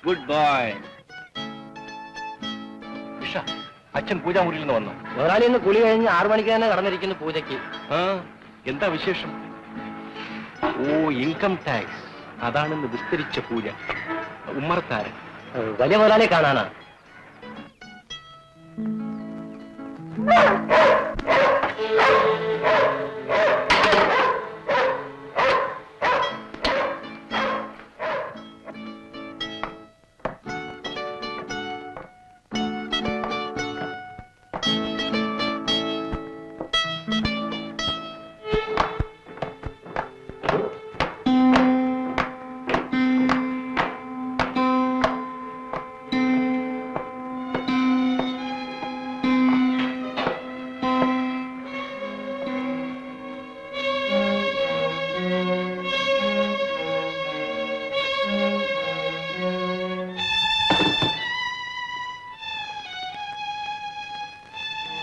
Good boy. അച്ഛൻ പൂജാമുറിയിൽ നിന്ന് വന്നു. മുതലാളി ഇന്ന് കുളി കഴിഞ്ഞ് 6 മണിക്ക് തന്നെ കടന്നിരിക്കുന്നു പൂജയ്ക്ക്. എന്താ വിശേഷം? ഓ, ഇൻകം ടാക്സ്. അതാണെന്ന് വിസ്തരിച്ച പൂജ. ഉമ്മറത്താരൻ വലിയ മുതലാളിയെ കാണാനാ.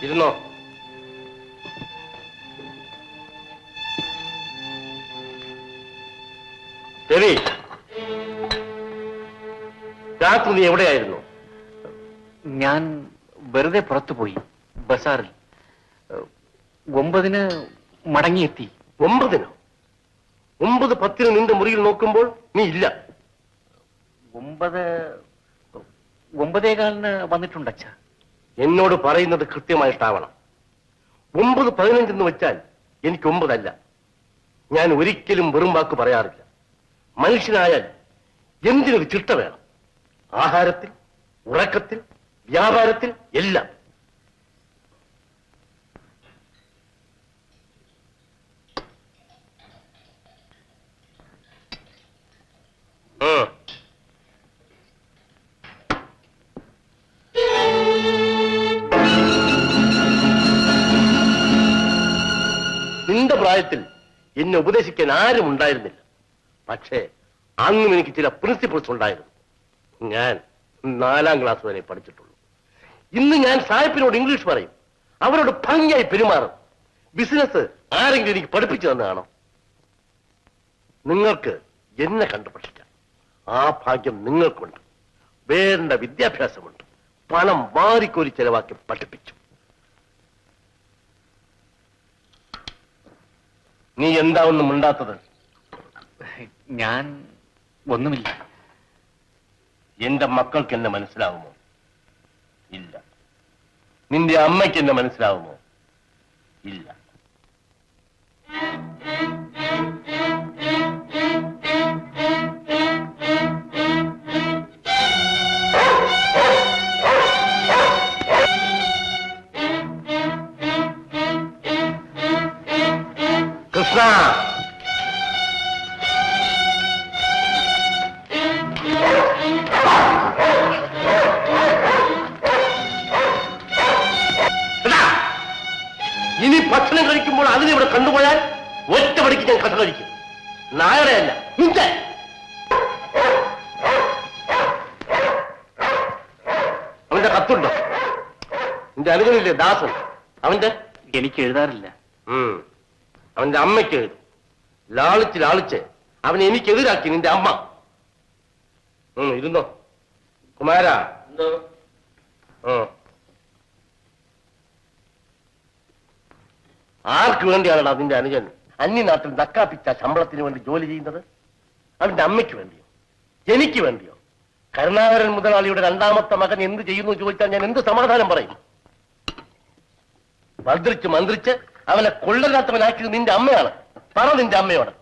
ഇരുന്നോ. ശരി, രാത്രി നീ എവിടെയായിരുന്നു? ഞാൻ വെറുതെ പുറത്തുപോയി. ബസാറിൽ 9-ന് മടങ്ങിയെത്തി. 9-നോ? 9:10 നിന്റെ മുറിയിൽ നോക്കുമ്പോൾ നീ ഇല്ല. 9:15 വന്നിട്ടുണ്ടച്ഛ. എന്നോട് പറയുന്നത് കൃത്യമായിട്ടാവണം. 9:15 എന്ന് വെച്ചാൽ എനിക്ക് 9 അല്ല. ഞാൻ ഒരിക്കലും വെറും വാക്ക് പറയാറില്ല. മനുഷ്യനായാൽ എന്തിനൊരു ചിട്ട വേണം. ആഹാരത്തിൽ, ഉറക്കത്തിൽ, വ്യാപാരത്തിൽ, എല്ലാം. നിന്റെ പ്രായത്തിൽ എന്നെ ഉപദേശിക്കാൻ ആരും ഉണ്ടായിരുന്നില്ല. പക്ഷേ അന്നും എനിക്ക് ചില പ്രിൻസിപ്പിൾസ് ഉണ്ടായിരുന്നു. ഞാൻ 4-ാം ക്ലാസ് വരെ പഠിച്ചിട്ടുള്ളൂ. ഇന്ന് ഞാൻ സാഹിബിനോട് ഇംഗ്ലീഷ് പറയും, അവരോട് ഭംഗിയായി പെരുമാറും. ബിസിനസ് ആരെങ്കിലും എനിക്ക് പഠിപ്പിച്ചു തന്നതാണോ? നിങ്ങൾക്ക് എന്നെ കണ്ടു പഠിക്കാം. ആ ഭാഗ്യം നിങ്ങൾക്കുണ്ട്. വേണ്ട വിദ്യാഭ്യാസമുണ്ട്. പണം വാരിക്കോരി ചെലവാക്കി പഠിപ്പിച്ചു. നീ എന്താ ഒന്നും മിണ്ടാത്തത്? ഞാൻ ഒന്നുമില്ല. എന്റെ മക്കൾക്ക് എന്നെ മനസ്സിലാവുമോ? ഇല്ല. നിന്റെ അമ്മയ്ക്ക് എന്നെ മനസ്സിലാവുമോ? ഇല്ല. കൃഷ്ണ, ഇനി ഭക്ഷണം കഴിക്കുമ്പോൾ അതിനിവിടെ കണ്ടുപോയാൽ ഒറ്റ പടിക്ക് ഞാൻ കഥ കഴിക്കും. നായരെയല്ല, നിന്റെ. അവന്റെ കത്തുണ്ടോ? നിന്റെ അനുജനില്ലേ ദാസൻ, അവന്റെ? എനിക്ക് എഴുതാറില്ല. അവന്റെ അമ്മയ്ക്ക് എഴുതും. ലാളിച്ച് ലാളിച്ച് അവനെ എനിക്കെതിരാക്കി നിന്റെ അമ്മ. ഇരുന്നോ കുമാര. ആർക്ക് വേണ്ടിയാണ് അതിന്റെ അനുജൻ അന്യനാട്ടിൽ നക്കാപ്പിച്ച ശമ്പളത്തിന് വേണ്ടി ജോലി ചെയ്യുന്നത്? അവന്റെ അമ്മയ്ക്ക് വേണ്ടിയോ? എനിക്ക് വേണ്ടിയോ? കരുണാകരൻ മുതലാളിയുടെ 2ാമത്തെ മകൻ എന്ത് ചെയ്യുന്നു ചോദിച്ചാൽ ഞാൻ എന്ത് സമാധാനം പറയും? മന്ത്രിച്ച് മന്ത്രിച്ച് അവനെ കൊള്ളരാത്തവനാക്കിയത് നിന്റെ അമ്മയാണ്. പറ നിന്റെ അമ്മയോട്.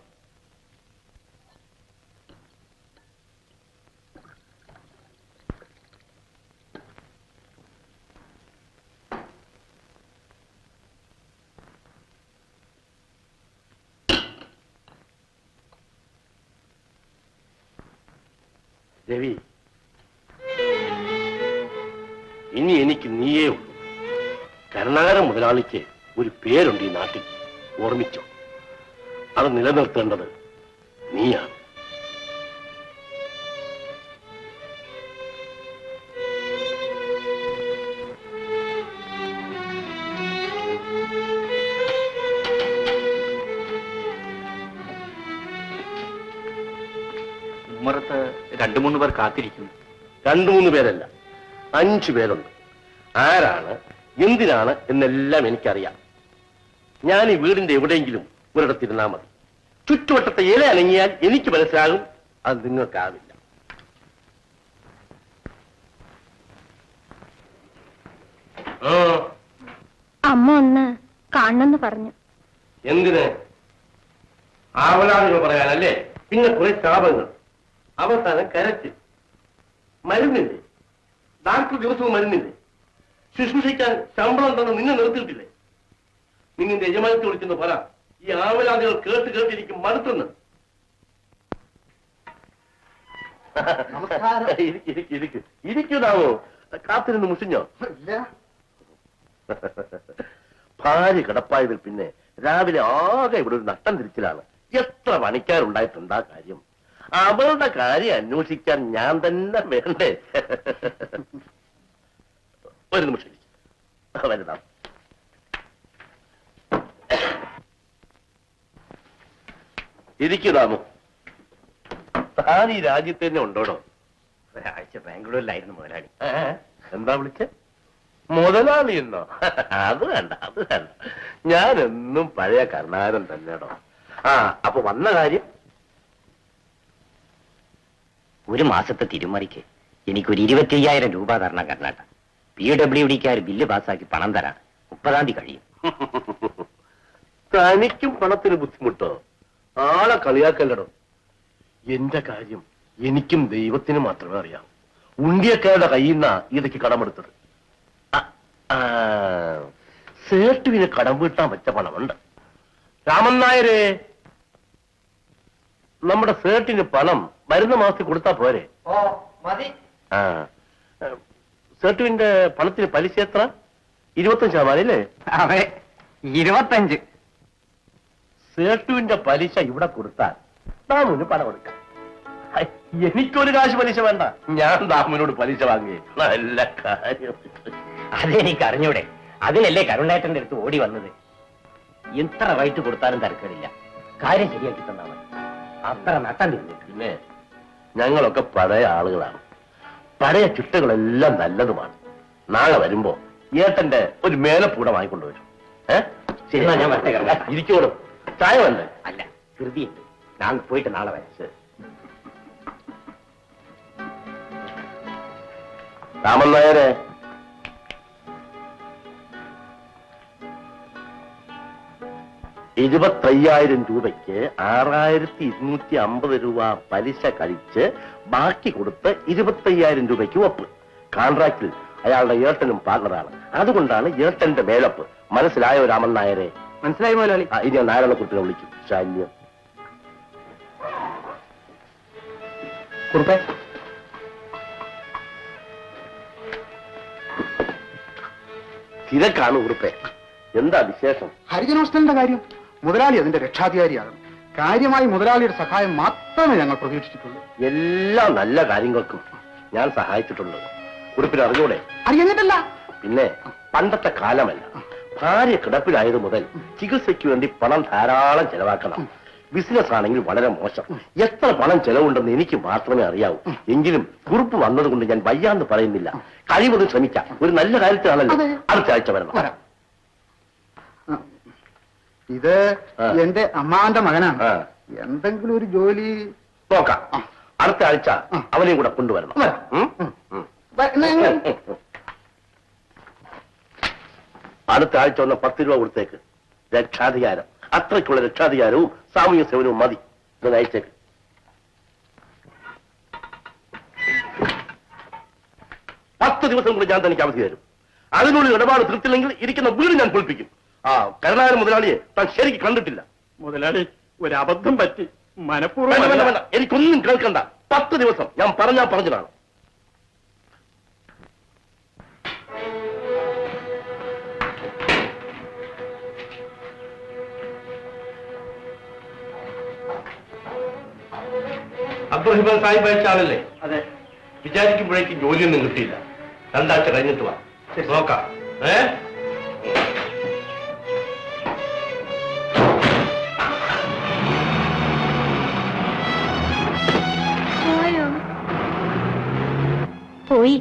രവി, ഇനി എനിക്ക് നീയേ ഉള്ളൂ. കരുണാകരൻ മുതലാളിക്ക് ഒരു പേരുണ്ട് ഈ നാട്ടിൽ, ഓർമ്മിച്ചോ? അത് നിലനിർത്തേണ്ടത് നീയാണ്. ഉമ്മറത്ത് 2-3 പേർ കാത്തിരിക്കുന്നു. 2-3 പേരല്ല, 5 പേരുണ്ട്. ആരാണ്, എന്തിനാണ് എന്നെല്ലാം എനിക്കറിയാം. ഞാൻ ഈ വീടിന്റെ എവിടെയെങ്കിലും ഒരിടത്തിരുന്നാ മതി. ചുറ്റുവട്ടത്തെ ഇല അനങ്ങിയാൽ എനിക്ക് മനസ്സിലാകും, അത് നിങ്ങൾക്കാവില്ല. അമ്മ ഒന്ന് കാണണമെന്ന് പറഞ്ഞു. എന്തിന്? ആവലാദികൾ പറയാനല്ലേ? പിന്നെ കുറെ ശാപങ്ങൾ, അവസാനം കരച്ച്. മരുന്നില്ലേ? ഡാക്ടർ ദിവസവും മരുന്നില്ലേ? ശുശ്രൂഷിക്കാൻ ശമ്പളം തന്നെ നിന്നെ നിർത്തിയിട്ടില്ലേ? നിങ്ങളുടെ യജമാനത്തെ വിളിച്ചെന്ന് പറ, ഈ ആവലാദികൾ കേട്ട് കേട്ട് എനിക്ക് മടുത്തുന്നു. ഇരിക്കുന്നാവോ? കാത്തിരുന്ന് മുഷിഞ്ഞോ? ഭാര്യ കിടപ്പായതിൽ പിന്നെ രാവിലെ ആകെ ഇവിടെ ഒരു നട്ടം തിരിച്ചിലാണ്. എത്ര പണിക്കാരുണ്ടായിട്ടുണ്ടാ കാര്യം? അവളുടെ കാര്യം അന്വേഷിക്കാൻ ഞാൻ തന്നെ വേണ്ടേ? ഒരു നിമിഷം വരുന്ന ഇരിക്കുതാമോ? താൻ ഈ രാജ്യത്ത് തന്നെ ഉണ്ടോടോ? ഒരാഴ്ച ബാംഗ്ലൂരിലായിരുന്നു മുതലാളി. എന്താ വിളിച്ചേ? മുതലാളി എന്നോ? അത് വേണ്ട, അത് വേണ്ട. ഞാനെന്നും പഴയ കർണാടൻ തന്നെയാണോ. അപ്പൊ വന്ന കാര്യം? ഒരു മാസത്തെ തിരുമറിക്ക് എനിക്കൊരു 25,000 രൂപ തരണം കർണാടക. PWDക്കാർ ബില്ല് പാസ്സാക്കി പണം തരാൻ 30-ാം തീയതി കഴിയും. തനിക്കും പണത്തിന് ബുദ്ധിമുട്ടോ? ആളെ കളിയാക്കല്ലടോ. എന്റെ കാര്യം എനിക്കും ദൈവത്തിനും മാത്രമേ അറിയാം. ഉണ്ടിയക്കാരുടെ കയ്യിൽ നിന്നാ ഇതൊക്കെ കടമെടുത്തത്. സേട്ടുവിന് കടം വീട്ടാൻ വെച്ച പണമുണ്ട്. രാമൻ നായരെ, നമ്മുടെ സേട്ടിന് പണം വരുന്ന മാസത്തിൽ കൊടുത്താ പോരെ? സേട്ടുവിന്റെ പണത്തിന് പലിശ എത്ര? 25% അല്ലേ? അതെ, 25. സേട്ടുവിന്റെ പലിശ ഇവിടെ കൊടുത്താൽ ദാമുന് പണം കൊടുക്കാം. എനിക്കൊരു കാശ് പലിശ വേണ്ട. ഞാൻ ദാമുനോട് പലിശ വാങ്ങി. നല്ല കാര്യം. അതെനിക്ക് അറിഞ്ഞൂടെ? അതിനല്ലേ കരുണേട്ടന്റെ അടുത്ത് ഓടി വന്നത്. എത്ര റൈറ്റ് കൊടുത്താലും തരക്കേടില്ല, കാര്യം ശരിയാക്കി തന്നാ മതി. അത്ര നട്ടം തിരിഞ്ഞു. പിന്നെ ഞങ്ങളൊക്കെ പഴയ ആളുകളാണ്. പഴയ ചിട്ടകളെല്ലാം നല്ലതുമാണ്. നാളെ വരുമ്പോ ഏട്ടന്റെ ഒരു മേലപ്പൂട വാങ്ങിക്കൊണ്ടുവരും. ശരി, ഞാൻ വരട്ടെ കരുണ. ഇരിക്കോളും. ചായ വേണ്ടേ? അല്ല, ധൃതിയുണ്ട്. ഞാൻ പോയിട്ട് നാളെ വരാം. ശരി. രാമൻ നായരെ, രൂപയ്ക്ക് 6,250 രൂപ പലിശ കഴിച്ച് ബാക്കി കൊടുത്ത് 25,000 രൂപയ്ക്ക് ഒപ്പ്. കോൺട്രാക്റ്റിൽ അയാളുടെ ഏട്ടനും പാർട്ണറാണ്. അതുകൊണ്ടാണ് ഏട്ടന്റെ മേലപ്പ്. മനസ്സിലായോ രാമൻ നായരെ? മനസ്സിലായി മുതലാളി. ഇനി ഞാൻ നാരായണ കുട്ടിനെ വിളിക്കും. ശല്യം. കുറുപ്പേ, തിരക്കാണ് ഉറുപ്പേ. എന്താ വിശേഷം? ഹരിജൻ ഹോസ്റ്റലിന്റെ കാര്യം. മുതലാളി അതിന്റെ രക്ഷാധികാരിയാകും. കാര്യമായി മുതലാളിയുടെ സഹായം മാത്രമേ ഞങ്ങൾ പ്രതീക്ഷിച്ചിട്ടുള്ളൂ. എല്ലാ നല്ല കാര്യങ്ങൾക്കും ഞാൻ സഹായിച്ചിട്ടുണ്ട്. ഉറുപ്പിന് അറിഞ്ഞൂടെ? അറിയുന്നിട്ടല്ല. പിന്നെ പണ്ടത്തെ കാലമല്ല. ഭാര്യ കിടപ്പിലായത് മുതൽ ചികിത്സയ്ക്ക് വേണ്ടി പണം ധാരാളം ചെലവാക്കണം. ബിസിനസ് ആണെങ്കിൽ വളരെ മോശം. എത്ര പണം ചെലവുണ്ടെന്ന് എനിക്ക് മാത്രമേ അറിയാവൂ. എങ്കിലും കുറിപ്പ് വന്നതുകൊണ്ട് ഞാൻ വയ്യാന്ന് പറയുന്നില്ല. കഴിവതും ശ്രമിക്കാം. ഒരു നല്ല കാര്യത്തിലാണല്ലോ. അടുത്ത ആഴ്ച വരണം. ഇത് എന്റെ അമ്മാവന്റെ മകനാണ്. എന്തെങ്കിലും ഒരു ജോലി നോക്കാം. അടുത്ത ആഴ്ച അവനെയും കൂടെ കൊണ്ടുവരണം. അടുത്ത ആഴ്ച ഒന്ന് 10 രൂപ കൊടുത്തേക്ക്. രക്ഷാധികാരം, അത്രയ്ക്കുള്ള രക്ഷാധികാരവും സാമൂഹ്യ സേവനവും മതി. ഇത് അയച്ചേക്ക്. പത്ത് ദിവസം കൂടി ഞാൻ തനിക്ക് അവധി തരും. അതിനുള്ളിൽ ഇടപാട് തീർത്തില്ലെങ്കിൽ ഇരിക്കുന്ന വീട് ഞാൻ പൊളിപ്പിക്കും. കരുണാകരൻ മുതലാളിയെ താൻ ശരിക്ക് കണ്ടിട്ടില്ല. മുതലാളി, ഒരു അബദ്ധം പറ്റി. വേണ്ട, മനഃപൂർവ്വം വേണ്ട, വേണ്ട. എനിക്കൊന്നും കേൾക്കണ്ട. 10 ദിവസം ഞാൻ പറഞ്ഞതാണ്. അബ്ദുറഹിമാൻ സാഹിബ് അയച്ച ആളല്ലേ? അതെ. വിചാരിക്കുമ്പോഴേക്കും ജോലിയൊന്നും കിട്ടിയില്ല. 2 ആഴ്ച കഴിഞ്ഞിട്ട് വാ. നോക്കാം. പോയി